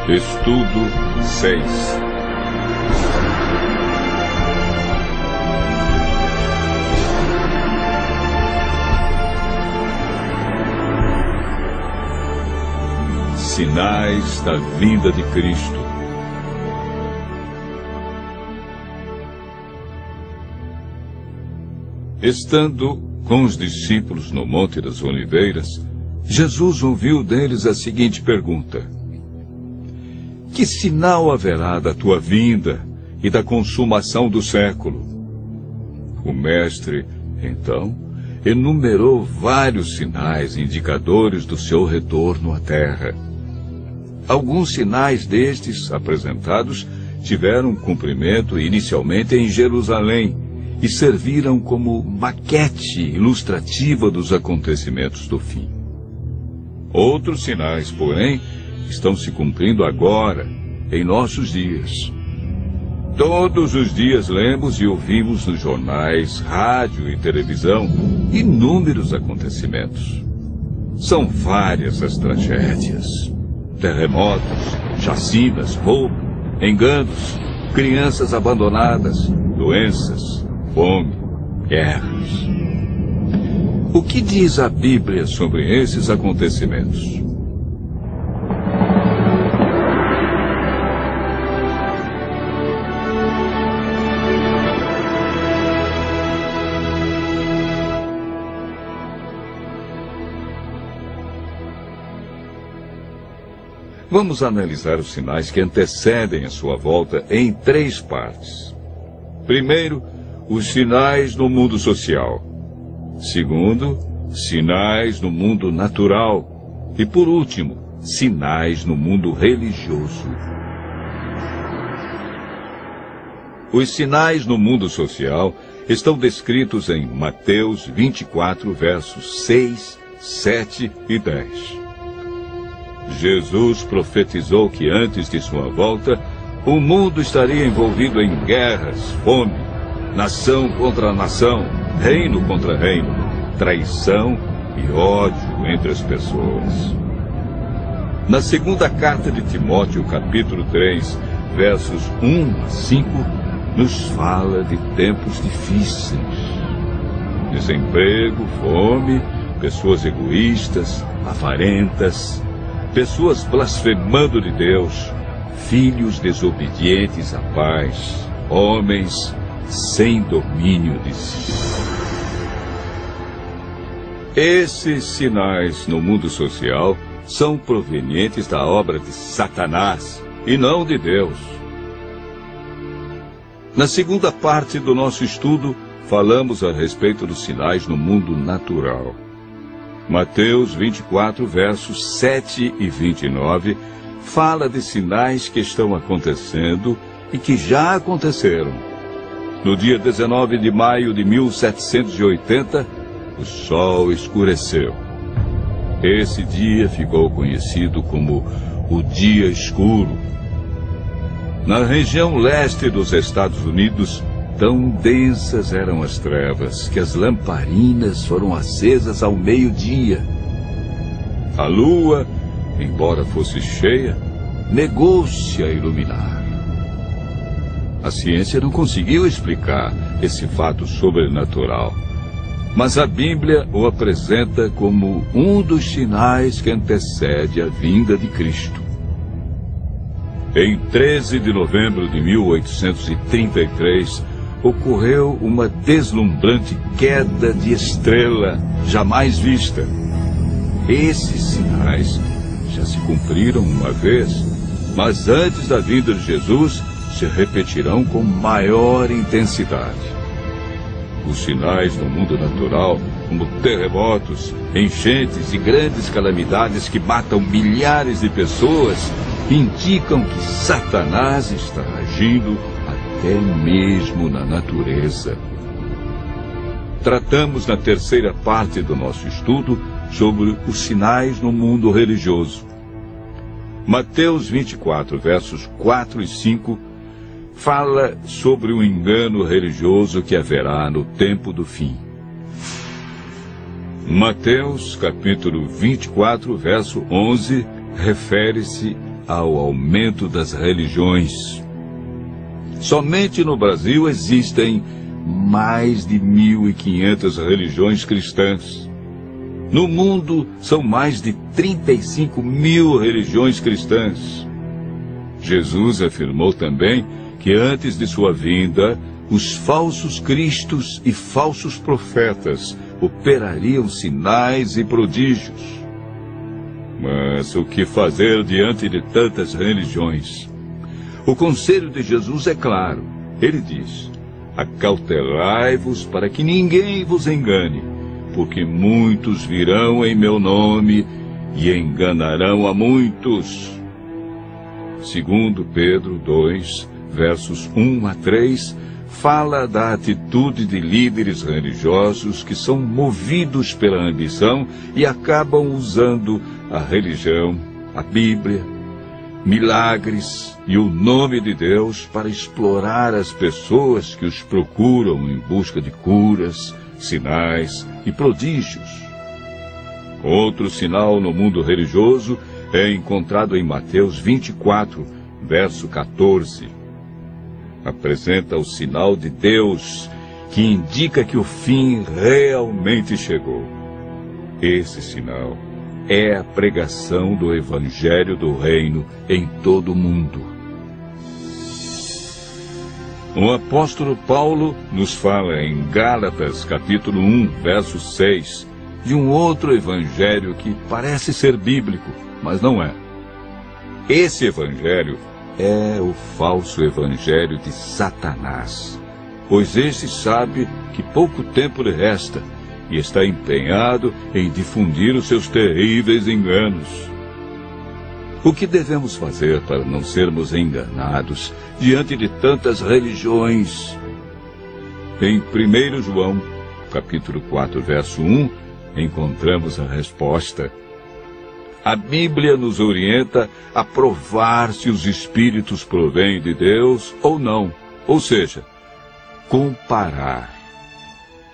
Estudo 6. Sinais da vinda de Cristo. Estando com os discípulos no Monte das Oliveiras, Jesus ouviu deles a seguinte pergunta: que sinal haverá da tua vinda e da consumação do século? O mestre, então, enumerou vários sinais indicadores do seu retorno à terra. Alguns sinais destes apresentados tiveram cumprimento inicialmente em Jerusalém e serviram como maquete ilustrativa dos acontecimentos do fim. Outros sinais, porém, estão se cumprindo agora, em nossos dias. Todos os dias lemos e ouvimos nos jornais, rádio e televisão inúmeros acontecimentos. São várias as tragédias: terremotos, chacinas, roubo, enganos, crianças abandonadas, doenças, fome, guerras. O que diz a Bíblia sobre esses acontecimentos? Vamos analisar os sinais que antecedem a sua volta em 3 partes. Primeiro, os sinais no mundo social. Segundo, sinais no mundo natural. E por último, sinais no mundo religioso. Os sinais no mundo social estão descritos em Mateus 24, versos 6, 7 e 10. Jesus profetizou que antes de sua volta, o mundo estaria envolvido em guerras, fome, nação contra nação, reino contra reino, traição e ódio entre as pessoas. Na segunda carta de Timóteo, capítulo 3, versos 1 a 5, nos fala de tempos difíceis. Desemprego, fome, pessoas egoístas, avarentas, pessoas blasfemando de Deus, filhos desobedientes à paz, homens sem domínio de si. Esses sinais no mundo social são provenientes da obra de Satanás e não de Deus. Na segunda parte do nosso estudo, falamos a respeito dos sinais no mundo natural. Mateus 24, versos 7 e 29, fala de sinais que estão acontecendo e que já aconteceram. No dia 19 de maio de 1780, o sol escureceu. Esse dia ficou conhecido como o Dia Escuro. Na região leste dos Estados Unidos, tão densas eram as trevas que as lamparinas foram acesas ao meio-dia. A lua, embora fosse cheia, negou-se a iluminar. A ciência não conseguiu explicar esse fato sobrenatural, mas a Bíblia o apresenta como um dos sinais que antecede a vinda de Cristo. Em 13 de novembro de 1833, ocorreu uma deslumbrante queda de estrela jamais vista. Esses sinais já se cumpriram uma vez, mas antes da vinda de Jesus se repetirão com maior intensidade. Os sinais no mundo natural, como terremotos, enchentes e grandes calamidades que matam milhares de pessoas, indicam que Satanás está agindo até mesmo na natureza. Tratamos na terceira parte do nosso estudo sobre os sinais no mundo religioso. Mateus 24, versos 4 e 5, fala sobre o engano religioso que haverá no tempo do fim. Mateus, capítulo 24, verso 11, refere-se ao aumento das religiões. Somente no Brasil existem mais de 1.500 religiões cristãs. No mundo, são mais de 35.000 religiões cristãs. Jesus afirmou também que antes de sua vinda, os falsos cristos e falsos profetas operariam sinais e prodígios. Mas o que fazer diante de tantas religiões? O conselho de Jesus é claro. Ele diz: acautelai-vos para que ninguém vos engane, porque muitos virão em meu nome e enganarão a muitos. Segundo Pedro 2, versos 1 a 3, fala da atitude de líderes religiosos que são movidos pela ambição e acabam usando a religião, a Bíblia, milagres e o nome de Deus para explorar as pessoas que os procuram em busca de curas, sinais e prodígios. Outro sinal no mundo religioso é encontrado em Mateus 24, verso 14. Apresenta o sinal de Deus que indica que o fim realmente chegou. Esse sinal é a pregação do Evangelho do Reino em todo o mundo. O apóstolo Paulo nos fala em Gálatas, capítulo 1, verso 6, de um outro evangelho que parece ser bíblico, mas não é. Esse evangelho é o falso evangelho de Satanás, pois este sabe que pouco tempo lhe resta e está empenhado em difundir os seus terríveis enganos. O que devemos fazer para não sermos enganados diante de tantas religiões? Em 1 João, capítulo 4, verso 1, encontramos a resposta. A Bíblia nos orienta a provar se os espíritos provêm de Deus ou não, ou seja, comparar.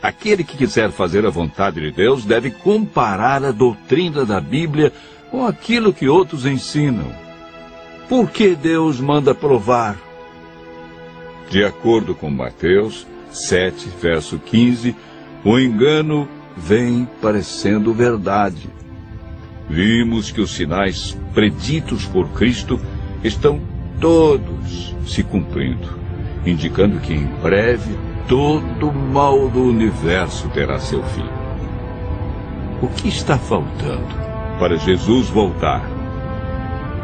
Aquele que quiser fazer a vontade de Deus deve comparar a doutrina da Bíblia com aquilo que outros ensinam. Por que Deus manda provar? De acordo com Mateus 7, verso 15, o engano vem parecendo verdade. Vimos que os sinais preditos por Cristo estão todos se cumprindo, indicando que em breve todo o mal do universo terá seu fim. O que está faltando para Jesus voltar?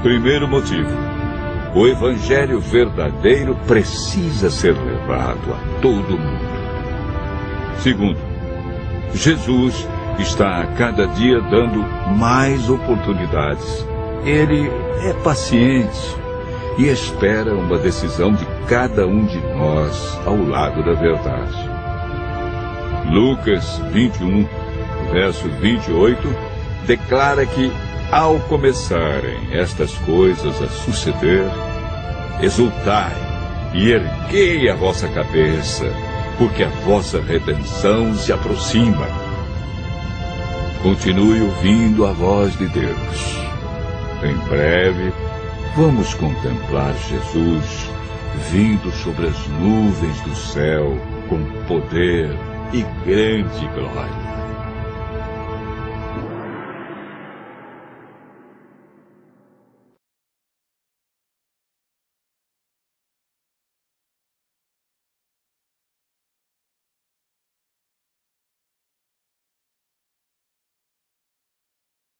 Primeiro motivo: o Evangelho verdadeiro precisa ser levado a todo mundo. Segundo, Jesus está a cada dia dando mais oportunidades. Ele é paciente e espera uma decisão de cada um de nós ao lado da verdade. Lucas 21, verso 28, declara que, ao começarem estas coisas a suceder, exultai e erguei a vossa cabeça, porque a vossa redenção se aproxima. Continue ouvindo a voz de Deus. Em breve, vamos contemplar Jesus vindo sobre as nuvens do céu com poder e grande glória.